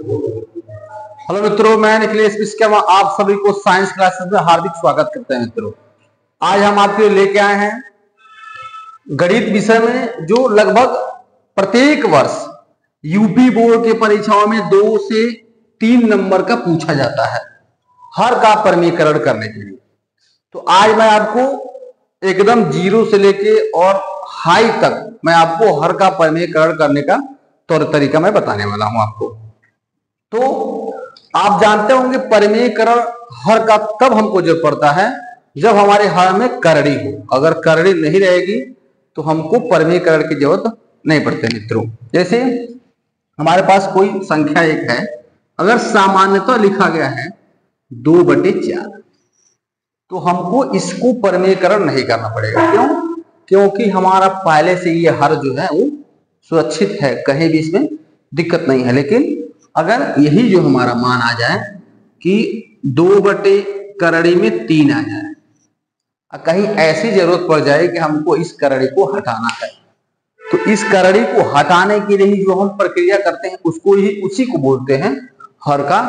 Hello मित्रों, मैं निखिलेश विश्वकर्मा आप सभी को साइंस क्लासेस में हार्दिक स्वागत करते हैं। मित्रों, आज हम आपके लिए लेके आए हैं गणित विषय में जो लगभग प्रत्येक वर्ष यूपी बोर्ड के परीक्षाओं में 2 से 3 नंबर का पूछा जाता है हर का परिमीकरण करने के लिए। तो आज मैं आपको एकदम जीरो से लेके और हाई तक मैं आपको हर का परिमीकरण करने का तौर तरीका मैं बताने वाला हूं आपको। तो आप जानते होंगे परिमेयकरण हर का तब हमको जरूरत पड़ता है जब हमारे हर में करड़ी हो। अगर करड़ी नहीं रहेगी तो हमको परिमेयकरण की जरूरत नहीं पड़ती। मित्रों, जैसे हमारे पास कोई संख्या एक है, अगर सामान्यतः लिखा गया है 2/4, तो हमको इसको परिमेयकरण नहीं करना पड़ेगा। क्यों? क्योंकि हमारा पहले से ये हर जो है वो सुरक्षित है, कहीं भी इसमें दिक्कत नहीं है। लेकिन अगर यही जो हमारा मान आ जाए कि 2/करड़ी में 3 आ जाए, कहीं ऐसी जरूरत पड़ जाए कि हमको इस करड़ी को हटाना है, तो इस करड़ी को हटाने के लिए जो हम प्रक्रिया करते हैं उसको ही उसी को बोलते हैं हर का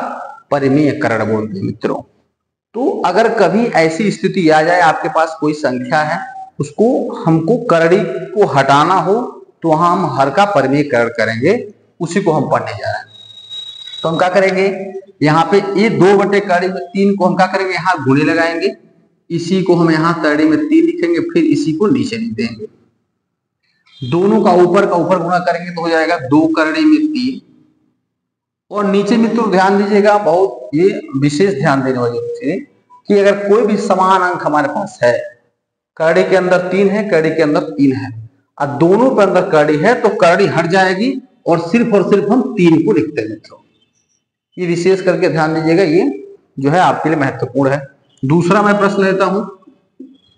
परिमेयकरण बोलते हैं। मित्रों, तो अगर कभी ऐसी स्थिति आ जाए आपके पास कोई संख्या है, उसको हमको करड़ी को हटाना हो, तो वहां हम हर का परिमेयकरण करेंगे, उसी को हम पढ़ने जा रहे हैं। तो हम क्या करेंगे, यहाँ पे ये 2/करड़ी में 3 को हम क्या करेंगे, यहाँ गुणे लगाएंगे, इसी को हम यहाँ करड़ी में 3 लिखेंगे, फिर इसी को नीचे लिख देंगे। दोनों का ऊपर गुणा करेंगे तो हो जाएगा 2/करड़ी में 3। और नीचे मित्रों ध्यान दीजिएगा, बहुत ये विशेष ध्यान देने वाली चीज है कि अगर कोई भी समान अंक हमारे पास है, करड़ी के अंदर 3 है, करड़ी के अंदर 3 है, और दोनों के अंदर करड़ी है, तो करड़ी हट जाएगी और सिर्फ हम 3 को लिखते हैं। मित्रों, ये विशेष करके ध्यान दीजिएगा, ये जो है आपके लिए महत्वपूर्ण है। दूसरा मैं प्रश्न लेता हूं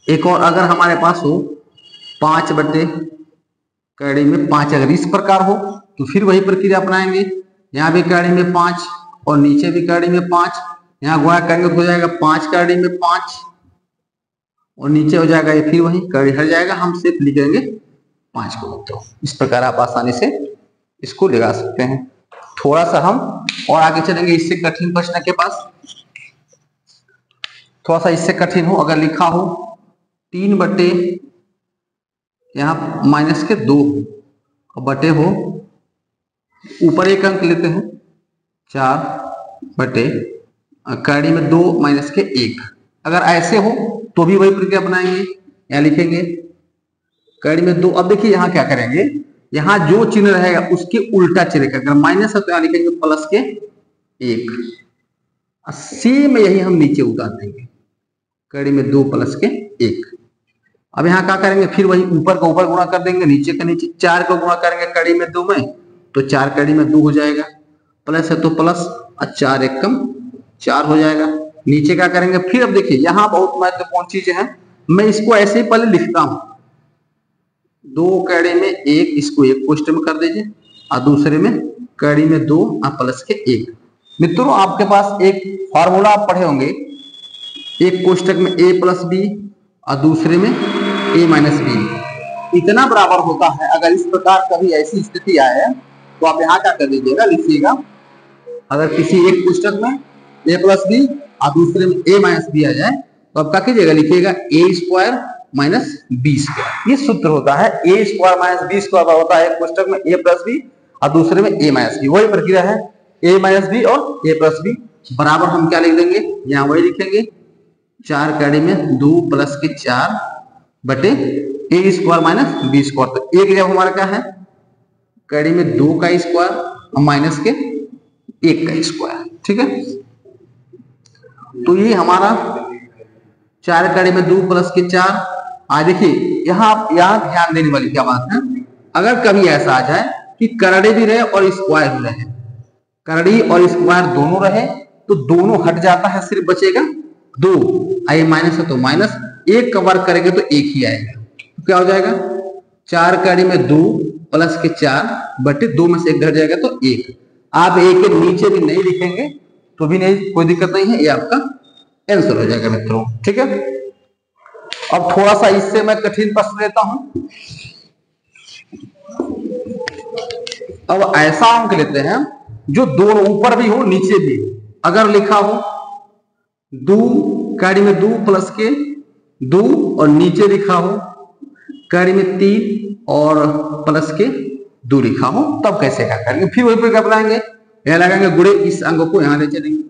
एक और, अगर हमारे पास हो 5/करड़ी में 5, अगर इस प्रकार हो तो फिर वही प्रक्रिया अपनाएंगे। यहाँ भी करड़ी में 5 और नीचे भी करड़ी में 5, यहाँ गुणा करेंगे तो हो जाएगा 5/करड़ी में 5 और नीचे हो जाएगा ये फिर वही करड़ी हट जाएगा, हम सिर्फ लिखेंगे 5 को। तो इस प्रकार आप आसानी से इसको लगा सकते हैं। थोड़ा सा हम और आगे चलेंगे इससे कठिन प्रश्न के पास। थोड़ा सा इससे कठिन हो, अगर लिखा हो 3/, यहाँ -2 और बटे हो, ऊपर एक अंक लेते हैं 4/करड़ी में 2 -1। अगर ऐसे हो तो भी वही प्रक्रिया अपनाएंगे, यहाँ लिखेंगे करड़ी में 2। अब देखिए यहाँ क्या करेंगे, यहाँ जो चिन्ह रहेगा उसके उल्टा चिन्ह, अगर माइनस है तो यहाँ लिखेंगे +1। सेम यही हम नीचे उतार देंगे, करड़ी में 2 +1। अब यहाँ क्या करेंगे, फिर वही ऊपर का ऊपर गुणा कर देंगे, नीचे का नीचे, 4 को गुणा करेंगे करड़ी में 2 में, तो 4 करड़ी में 2 हो जाएगा, प्लस है तो प्लस, और 4 × 1 4 हो जाएगा। नीचे क्या करेंगे, फिर अब देखिए यहाँ बहुत महत्वपूर्ण चीज है, मैं इसको ऐसे ही पहले लिखता हूं, 2/करड़ी में 1, इसको एक कोष्ठक में कर दीजिए, और दूसरे में करड़ी में 2 और +1। मित्रों, आपके पास एक फॉर्मूला आप पढ़े होंगे, एक कोष्ठक में a + b और दूसरे में a - b इतना बराबर होता है। अगर इस प्रकार कभी ऐसी स्थिति आए तो आप यहाँ क्या कर दीजिएगा, लिखिएगा, अगर किसी एक कोष्ठक में a + b और दूसरे में a - b आ जाए तो आप क्या कीजिएगा, लिखिएगा a² - b²। ये सूत्र होता है, a² - b² होता है एक कोष्ठक में a + b और दूसरे में a - b। वही प्रक्रिया है, a - b और a + b बराबर हम क्या लिख देंगे, यहाँ वही लिखेंगे, 4 करड़ी में 2 + 4 बटे a² - b²। तो एक जब हमारा क्या है, करड़ी में 2 का स्क्वायर और माइनस के 1 का स्क्वायर। ठीक है, तो ये हमारा 4 करड़ी में 2 + 4। आज देखिए यहाँ ध्यान देने वाली क्या बात है, अगर कभी ऐसा आ जाए कि करड़ी भी रहे और स्क्वायर भी रहे, करड़ी और स्क्वायर दोनों रहे, तो दोनों हट जाता है, सिर्फ बचेगा 2। आई माइनस है तो माइनस, 1 का वर्ग करेंगे तो 1 ही आएगा, तो क्या हो जाएगा, 4 करड़ी में 2 + 4 बटे 2 में से 1 घट जाएगा तो 1। आप 1 के नीचे भी नहीं लिखेंगे तो भी नहीं, कोई दिक्कत नहीं है, ये आपका आंसर हो जाएगा। मित्रों, ठीक है, अब थोड़ा सा इससे मैं कठिन प्रश्न लेता हूं। अब ऐसा अंक लेते हैं जो दोनों ऊपर भी हो नीचे भी। अगर लिखा हो 2 कड़ी में 2 प्लस के 2 और नीचे लिखा हो कड़ी में 3 और प्लस के 2 लिखा हो, तब कैसे क्या करेंगे? फिर वही पर क्या बनाएंगे, यहां लगाएंगे गुणे, इस अंक को यहां ले चलेंगे,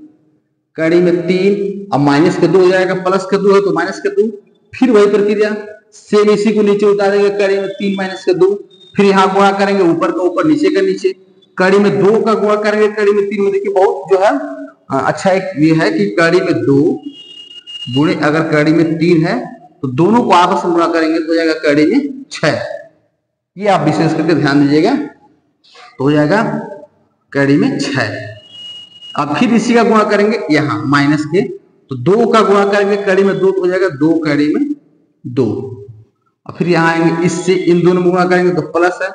कड़ी में 3 अब माइनस के 2 हो जाएगा, प्लस के 2 है तो माइनस के 2, फिर वही प्रक्रिया सेम इसी को नीचे उतारेंगे, कड़ी में 3 माइनस के 2, फिर यहाँ गुणा करेंगे, ऊपर का ऊपर नीचे का नीचे, कड़ी में 2 का गुणा करेंगे कड़ी में 3 में। देखिए बहुत जो है अच्छा एक ये है कि कड़ी में 2 गुणे अगर कड़ी में 3 है तो दोनों को आपस में गुणा करेंगे तो हो जाएगा कड़ी में 6। ये आप विशेष करके ध्यान दीजिएगा, तो हो जाएगा कड़ी में 6। अब फिर इसी का गुणा करेंगे यहाँ माइनस के, तो 2 का गुणा करेंगे कड़ी में 2 तो हो जाएगा 2 कड़ी में 2। और फिर यहाँ आएंगे इससे इन दोनों में गुणा करेंगे तो प्लस है,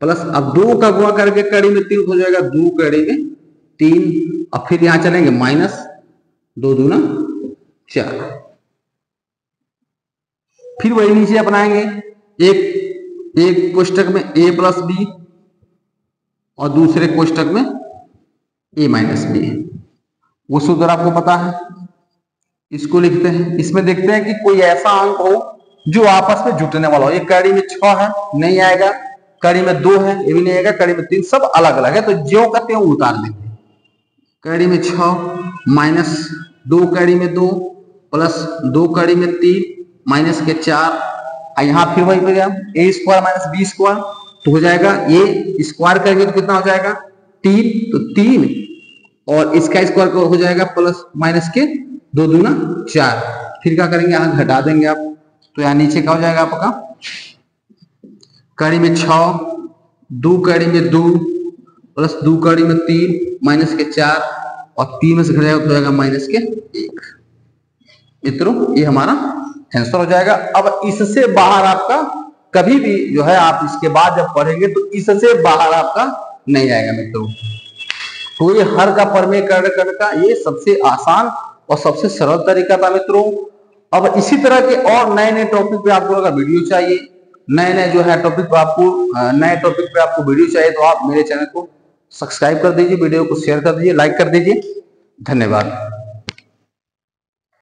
प्लस अब 2 का गुणा करके कड़ी में 3 हो जाएगा 2 कड़ी में 3। अब फिर यहाँ चलेंगे माइनस 2 दूना 4, फिर वही नीचे अपनाएंगे, एक कोष्टक में a प्लस बी और दूसरे कोष्टक में a माइनस बी है, वो सूत्र आपको पता है, इसको लिखते हैं। इसमें देखते हैं कि कोई ऐसा अंक हो जो आपस में जुटने वाला हो। ये कड़ी में 6 है, नहीं आएगा, कड़ी में 2 है, ये भी नहीं आएगा, कड़ी में 3, सब अलग अलग है, तो जो कहते हैं वो उतार देंगे। कड़ी में 6 माइनस 2 कड़ी में 2 प्लस 2 कड़ी में 3 माइनस के 4, यहाँ फिर वही हो गया ए स्क्वायर माइनस बी स्क्वायर, तो हो जाएगा ये स्क्वायर करेंगे तो कितना हो जाएगा 3, तो 3 और इसका स्क्वायर हो जाएगा प्लस माइनस के 2 दूना 4, फिर क्या करेंगे यहाँ घटा देंगे आप, तो यहाँ नीचे क्या हो जाएगा आपका कड़ी में 6 2 कड़ी में 2 प्लस 2 कड़ी में 3 माइनस के 4 और 3 में से घट जाएगा तो हो जाएगा माइनस के 1। मित्रों ये हमारा आंसर हो जाएगा। अब इससे बाहर आपका कभी भी जो है आप इसके बाद जब पढ़ेंगे तो इससे बाहर आपका नहीं आएगा मित्रों। तो ये हर का प्रमेय करने का ये सबसे आसान और सबसे सरल तरीका था मित्रों। अब इसी तरह के और नए नए टॉपिक पे आपको अगर वीडियो चाहिए, नए जो है टॉपिक पे आपको वीडियो चाहिए, तो आप मेरे चैनल को सब्सक्राइब कर दीजिए, वीडियो को शेयर कर दीजिए, लाइक कर दीजिए। धन्यवाद।